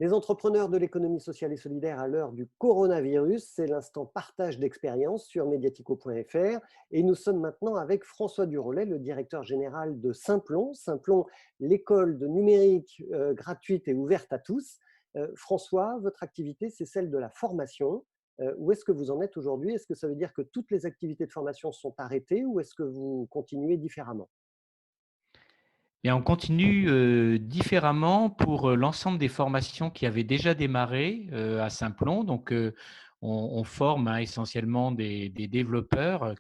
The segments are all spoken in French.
Les entrepreneurs de l'économie sociale et solidaire à l'heure du coronavirus, c'est l'instant partage d'expérience sur mediatico.fr. Et nous sommes maintenant avec François Durolet, le directeur général de Simplon. Simplon, l'école de numérique gratuite et ouverte à tous. François, votre activité, c'est celle de la formation. Où est-ce que vous en êtes aujourd'hui? Est-ce que ça veut dire que toutes les activités de formation sont arrêtées ou est-ce que vous continuez différemment? Et on continue, différemment pour, l'ensemble des formations qui avaient déjà démarré, à Simplon. Donc, on forme, hein, essentiellement des développeurs,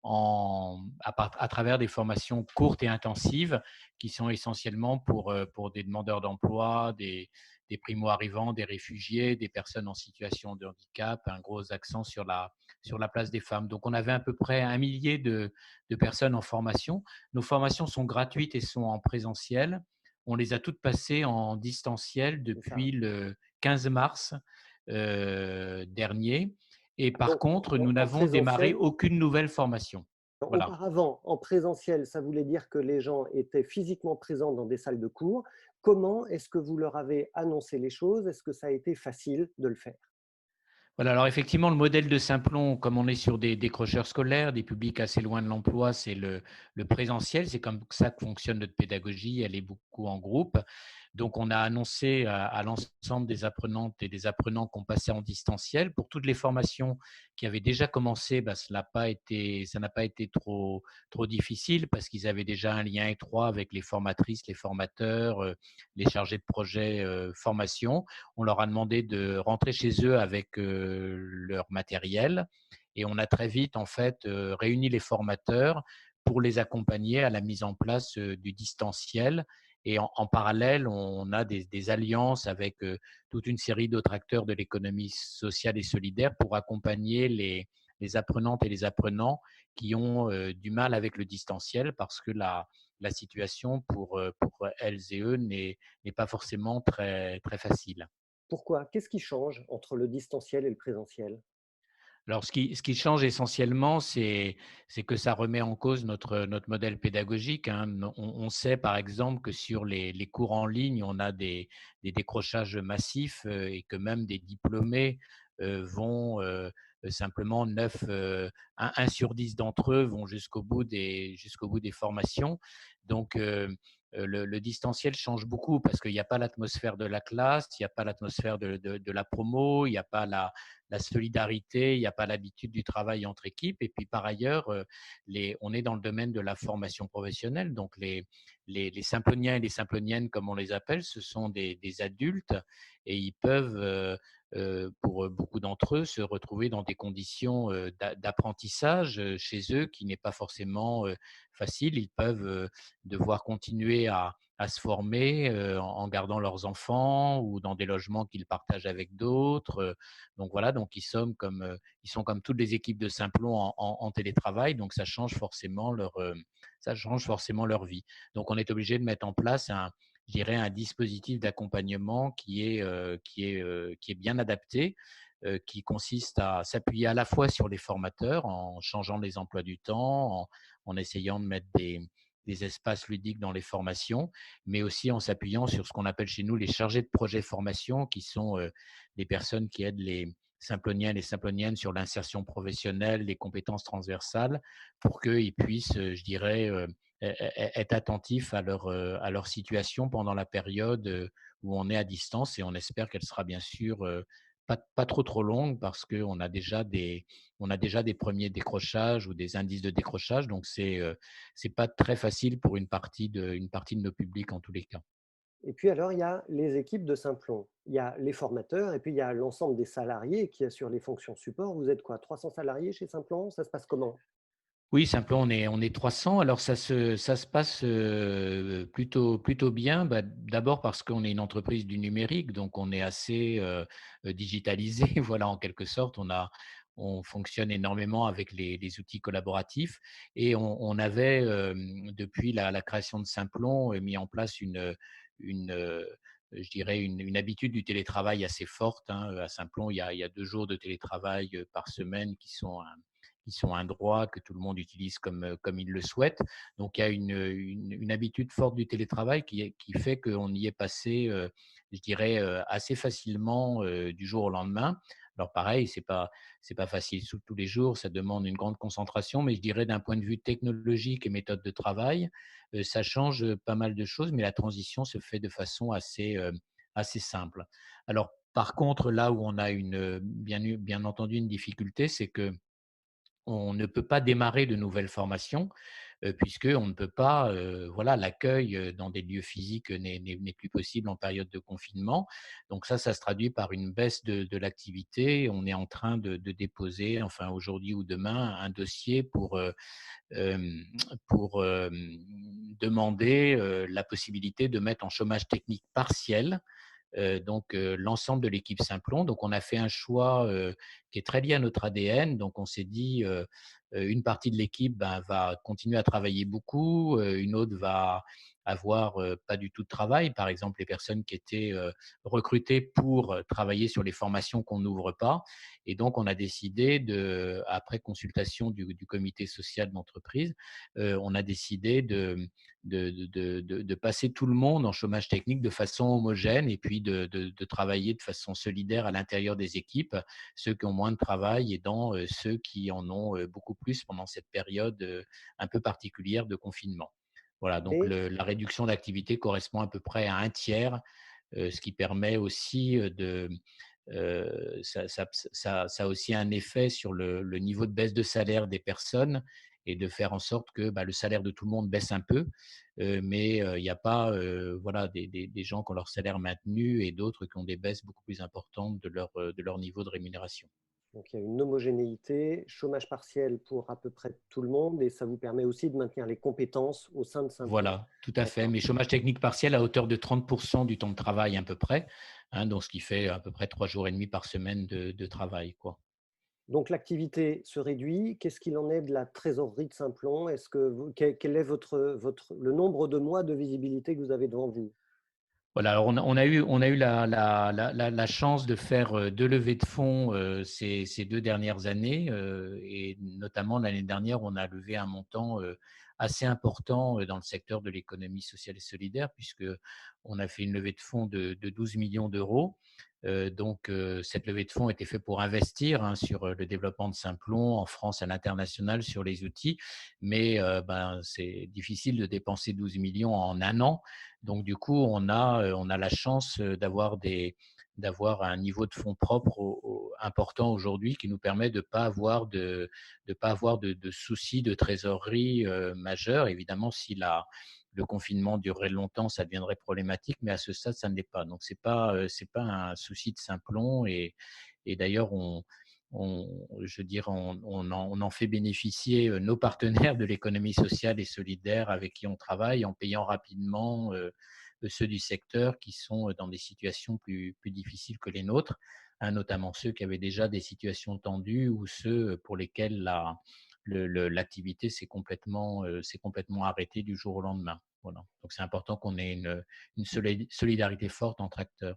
à travers des formations courtes et intensives qui sont essentiellement pour des demandeurs d'emploi, des primo-arrivants, des réfugiés, des personnes en situation de handicap, un gros accent sur la place des femmes. Donc on avait à peu près 1 millier de personnes en formation. Nos formations sont gratuites et sont en présentiel. On les a toutes passées en distanciel C'est ça. depuis le 15 mars dernier. Et par Donc, contre, nous en n'avons démarré présentiel, aucune nouvelle formation. Voilà. auparavant, en présentiel, ça voulait dire que les gens étaient physiquement présents dans des salles de cours. Comment est-ce que vous leur avez annoncé les choses? Est-ce que ça a été facile de le faire? Voilà, alors effectivement, le modèle de Simplon, comme on est sur des décrocheurs scolaires, des publics assez loin de l'emploi, c'est le présentiel. C'est comme ça que fonctionne notre pédagogie. Elle est beaucoup en groupe. Donc, on a annoncé à l'ensemble des apprenantes et des apprenants qu'on passait en distanciel. Pour toutes les formations qui avaient déjà commencé, bah, ça n'a pas été trop difficile parce qu'ils avaient déjà un lien étroit avec les formatrices, les formateurs, les chargés de projet formation. On leur a demandé de rentrer chez eux avec leur matériel et on a très vite en fait réuni les formateurs pour les accompagner à la mise en place du distanciel. Et en parallèle, on a des alliances avec toute une série d'autres acteurs de l'économie sociale et solidaire pour accompagner les apprenantes et les apprenants qui ont du mal avec le distanciel parce que la situation pour elles et eux n'est pas forcément très facile. Pourquoi? Qu'est-ce qui change entre le distanciel et le présentiel? Alors, ce qui change essentiellement, c'est que ça remet en cause notre modèle pédagogique, hein. On sait, par exemple, que sur les cours en ligne, on a des décrochages massifs et que même des diplômés vont simplement 9, 1 sur 10 d'entre eux vont jusqu'au bout des formations. Donc, le distanciel change beaucoup parce qu'il n'y a pas l'atmosphère de la classe, il n'y a pas l'atmosphère de la promo, il n'y a pas la solidarité, il n'y a pas l'habitude du travail entre équipes. Et puis par ailleurs, on est dans le domaine de la formation professionnelle. Donc les Simploniens et les Simploniennes, comme on les appelle, ce sont des adultes et ils peuvent, pour beaucoup d'entre eux, se retrouver dans des conditions d'apprentissage chez eux qui n'est pas forcément facile. Ils peuvent devoir continuer à se former en gardant leurs enfants ou dans des logements qu'ils partagent avec d'autres. Donc voilà, donc ils sont comme toutes les équipes de Simplon en télétravail, donc ça change forcément leur vie. Donc on est obligé de mettre en place je dirais un dispositif d'accompagnement qui est bien adapté, qui consiste à s'appuyer à la fois sur les formateurs en changeant les emplois du temps, en essayant de mettre des espaces ludiques dans les formations, mais aussi en s'appuyant sur ce qu'on appelle chez nous les chargés de projet formation, qui sont les personnes qui aident les Simploniens et les Simploniennes sur l'insertion professionnelle, les compétences transversales, pour qu'ils puissent, je dirais, être attentifs à leur situation pendant la période où on est à distance. Et on espère qu'elle sera bien sûr pas trop longue parce on a déjà des premiers décrochages ou des indices de décrochage. Donc, c'est pas très facile pour une partie de nos publics en tous les cas. Et puis alors, il y a les équipes de Simplon. Il y a les formateurs et puis il y a l'ensemble des salariés qui assurent les fonctions support. Vous êtes quoi, 300 salariés chez Simplon? Ça se passe comment? Oui, simplement, on est 300. Alors ça se passe, plutôt bien. Bah, d'abord parce qu'on est une entreprise du numérique, donc on est assez, digitalisé, voilà, en quelque sorte. On fonctionne énormément avec les outils collaboratifs et on avait, depuis la création de Simplon, mis en place une, je dirais une habitude du télétravail assez forte, hein. À Simplon, il y a 2 jours de télétravail, par semaine qui sont un droit que tout le monde utilise comme il le souhaite. Donc, il y a une habitude forte du télétravail qui fait qu'on y est passé, je dirais, assez facilement du jour au lendemain. Alors pareil, c'est pas facile tous les jours, ça demande une grande concentration, mais je dirais d'un point de vue technologique et méthode de travail, ça change pas mal de choses, mais la transition se fait de façon assez simple. Alors par contre, là où on a bien entendu une difficulté, c'est que on ne peut pas démarrer de nouvelles formations, puisqu'on ne peut pas, voilà, l'accueil, dans des lieux physiques n'est plus possible en période de confinement. Donc ça se traduit par une baisse de l'activité. On est en train de déposer, enfin aujourd'hui ou demain, un dossier hem, demander, la possibilité de mettre en chômage technique partiel l'ensemble de l'équipe Simplon. Donc, on a fait un choix qui est très lié à notre ADN. Donc, on s'est dit, une partie de l'équipe ben, va continuer à travailler beaucoup, une autre va avoir pas du tout de travail. Par exemple, les personnes qui étaient recrutées pour travailler sur les formations qu'on n'ouvre pas. Et donc, on a décidé, après consultation du comité social d'entreprise, on a décidé de passer tout le monde en chômage technique de façon homogène et puis de travailler de façon solidaire à l'intérieur des équipes, ceux qui ont moins de travail aidant ceux qui en ont beaucoup plus pendant cette période un peu particulière de confinement. Voilà, donc Mais la réduction d'activité correspond à peu près à un tiers, ce qui permet aussi ça a aussi un effet sur le niveau de baisse de salaire des personnes et de faire en sorte que bah, le salaire de tout le monde baisse un peu, mais il n'y a pas voilà, des gens qui ont leur salaire maintenu et d'autres qui ont des baisses beaucoup plus importantes de leur niveau de rémunération. donc il y a une homogénéité, chômage partiel pour à peu près tout le monde, et ça vous permet aussi de maintenir les compétences au sein de Simplon. Voilà, tout à fait. D'accord. Mais chômage technique partiel à hauteur de 30% du temps de travail à peu près, hein, donc ce qui fait à peu près 3 jours et demi par semaine de travail, quoi. Donc l'activité se réduit. Qu'est-ce qu'il en est de la trésorerie de Simplon? Est-ce que quel est le nombre de mois de visibilité que vous avez devant vous? Voilà, alors on a eu la chance de faire 2 levées de fonds ces 2 dernières années et notamment l'année dernière, on a levé un montant assez important dans le secteur de l'économie sociale et solidaire, puisque on a fait une levée de fonds de 12 millions d'euros. Cette levée de fonds était faite pour investir hein, sur le développement de Simplon en France, à l'international, sur les outils. Mais ben, c'est difficile de dépenser 12 millions en un an. Donc, du coup, on a la chance d'avoir un niveau de fonds propres important aujourd'hui qui nous permet de ne pas avoir de soucis de trésorerie majeurs. Évidemment, si le confinement durerait longtemps, ça deviendrait problématique, mais à ce stade, ça ne l'est pas. Donc, c'est pas un souci de Simplon. Et d'ailleurs, je dirais, on en fait bénéficier nos partenaires de l'économie sociale et solidaire avec qui on travaille en payant rapidement ceux du secteur qui sont dans des situations plus difficiles que les nôtres, hein, notamment ceux qui avaient déjà des situations tendues ou ceux pour lesquels l'activité s'est complètement arrêtée du jour au lendemain. Voilà. Donc c'est important qu'on ait une solidarité forte entre acteurs.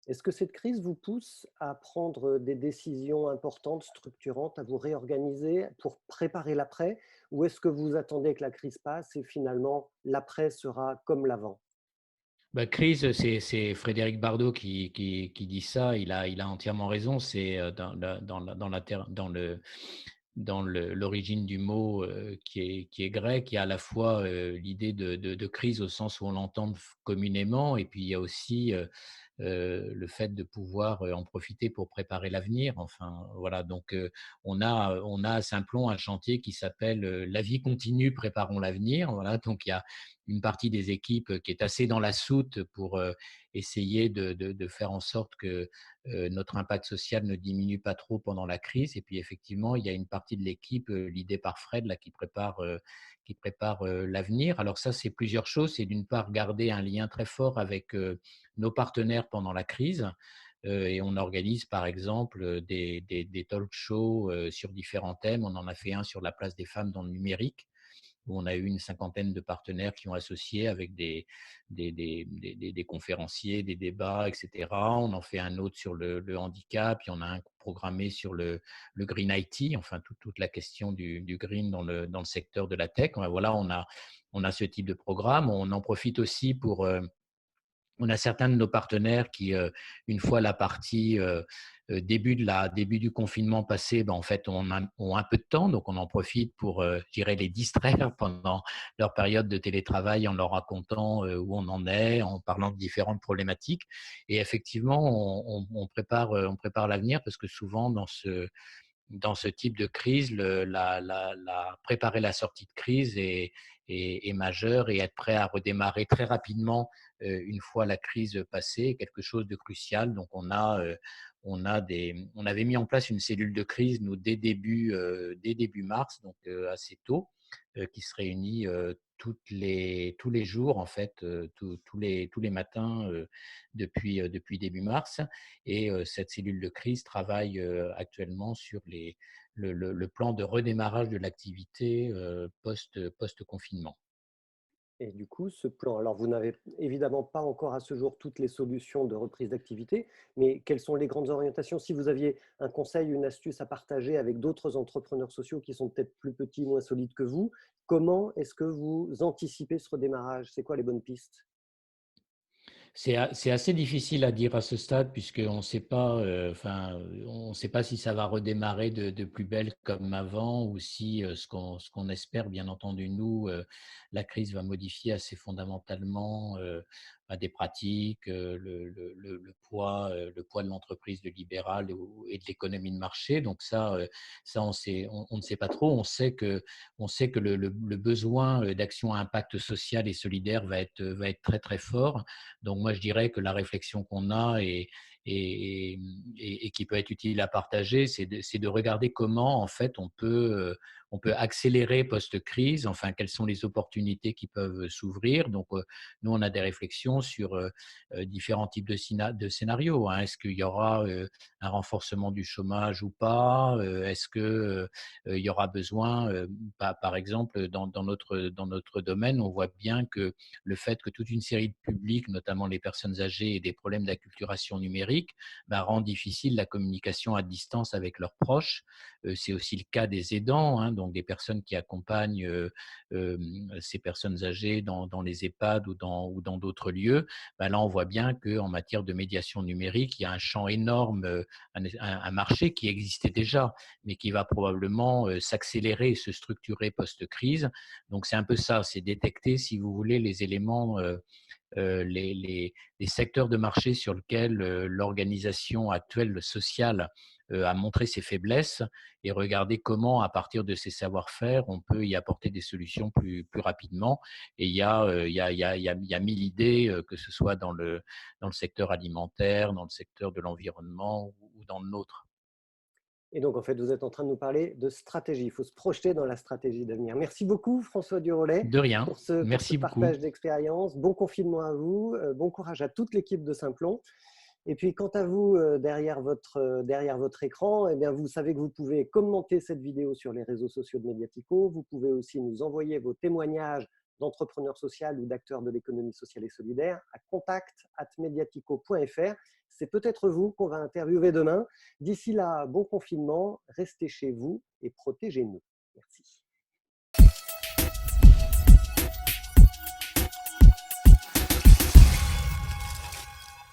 Est-ce que cette crise vous pousse à prendre des décisions importantes, structurantes, à vous réorganiser pour préparer l'après? Ou est-ce que vous attendez que la crise passe et finalement l'après sera comme l'avant? Bah, crise, c'est Frédéric Bardot qui dit ça. Il a entièrement raison. C'est dans l'origine du mot qui est grec. Il y a à la fois l'idée de crise au sens où on l'entend communément, et puis il y a aussi le fait de pouvoir en profiter pour préparer l'avenir. Enfin, voilà. Donc, on a à Simplon un chantier qui s'appelle La vie continue, préparons l'avenir. Voilà. Donc, il y a une partie des équipes qui est assez dans la soute pour essayer de faire en sorte que notre impact social ne diminue pas trop pendant la crise. Et puis, effectivement, il y a une partie de l'équipe, l'idée par Fred, là, qui prépare l'avenir. Alors ça, c'est plusieurs choses. C'est d'une part garder un lien très fort avec nos partenaires pendant la crise. Et on organise par exemple des talk shows sur différents thèmes. On en a fait un sur la place des femmes dans le numérique, où on a eu une cinquantaine de partenaires qui ont associé avec des conférenciers, des débats, etc. On en fait un autre sur le handicap, il y en a un programmé sur le Green IT, enfin toute la question du green dans le secteur de la tech. Voilà, on a ce type de programme. On en profite aussi pour… on a certains de nos partenaires qui, une fois la partie début du confinement passé, ben, en fait, ont un peu de temps, donc on en profite pour, je dirais, les distraire pendant leur période de télétravail en leur racontant où on en est, en parlant de différentes problématiques. Et effectivement, on prépare l'avenir parce que souvent, dans ce type de crise, préparer la sortie de crise est majeur, et être prêt à redémarrer très rapidement une fois la crise passée, quelque chose de crucial. Donc, on avait mis en place une cellule de crise, nous, dès début mars, donc assez tôt, qui se réunit tous les jours, en fait, tous les matins depuis début mars. Et cette cellule de crise travaille actuellement sur le plan de redémarrage de l'activité post-confinement. Et du coup, ce plan, alors vous n'avez évidemment pas encore à ce jour toutes les solutions de reprise d'activité, mais quelles sont les grandes orientations? Si vous aviez un conseil, une astuce à partager avec d'autres entrepreneurs sociaux qui sont peut-être plus petits, moins solides que vous, comment est-ce que vous anticipez ce redémarrage? C'est quoi les bonnes pistes? C'est assez difficile à dire à ce stade puisqu'on ne sait pas, on sait pas si ça va redémarrer de plus belle comme avant, ou si ce qu'on espère, bien entendu, nous, la crise va modifier assez fondamentalement des pratiques, le poids de l'entreprise, de libéral et de l'économie de marché. Donc ça on ne sait pas trop. On sait que le besoin d'action à impact social et solidaire va être très très fort. Donc moi, je dirais que la réflexion qu'on a et, et qui peut être utile à partager, c'est de regarder comment, en fait, on peut accélérer post-crise, enfin, quelles sont les opportunités qui peuvent s'ouvrir. Donc, nous, on a des réflexions sur différents types de scénarios, hein. Est-ce qu'il y aura un renforcement du chômage ou pas? Est-ce que il y aura besoin, par exemple, dans notre domaine, on voit bien que le fait que toute une série de publics, notamment les personnes âgées, aient des problèmes d'acculturation numérique, rend difficile la communication à distance avec leurs proches. C'est aussi le cas des aidants, hein, donc des personnes qui accompagnent ces personnes âgées dans les EHPAD ou dans d'autres lieux. Là, on voit bien qu'en matière de médiation numérique, il y a un champ énorme, un marché qui existait déjà, mais qui va probablement s'accélérer et se structurer post-crise. Donc, c'est un peu ça, c'est détecter, si vous voulez, les éléments, les secteurs de marché sur lesquels l'organisation actuelle sociale a montré ses faiblesses, et regarder comment, à partir de ces savoir-faire, on peut y apporter des solutions plus rapidement. Et il y a 1000 idées, que ce soit dans le secteur alimentaire, dans le secteur de l'environnement ou dans le nôtre. Et donc, en fait, vous êtes en train de nous parler de stratégie. Il faut se projeter dans la stratégie d'avenir. Merci beaucoup, François Durolet, De rien. pour ce Merci beaucoup. partage d'expérience. Bon confinement à vous. Bon courage à toute l'équipe de Simplon. Et puis, quant à vous, derrière votre écran, eh bien, vous savez que vous pouvez commenter cette vidéo sur les réseaux sociaux de Mediatico. Vous pouvez aussi nous envoyer vos témoignages d'entrepreneurs sociaux ou d'acteurs de l'économie sociale et solidaire à contact@mediatico.fr. C'est peut-être vous qu'on va interviewer demain. D'ici là, bon confinement, restez chez vous et protégez-nous. Merci.